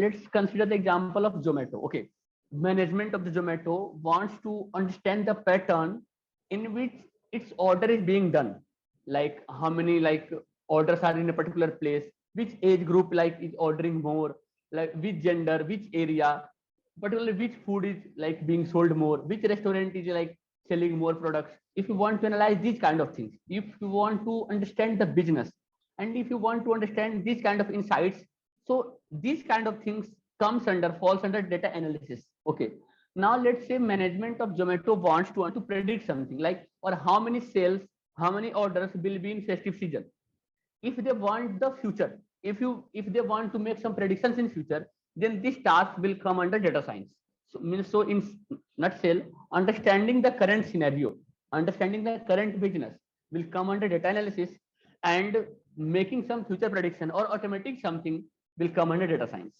let's consider the example of Zomato. Okay, management of the Zomato wants to understand the pattern in which its order is being done, like how many like orders are in a particular place, which age group like is ordering more, like which gender, which area, particularly which food is like being sold more, which restaurant is like selling more products. If you want to analyze these kind of things, if you want to understand the business, and if you want to understand these kind of insights, so these kind of things comes under falls under data analysis. Okay, now let's say management of Zomato wants to predict something like, or how many sales, how many orders will be in festive season. If they want the future, if they want to make some predictions in future, then this task will come under data science. So means, so in nutshell, understanding the current scenario, understanding the current business will come under data analysis, and making some future prediction or automating something will come under data science.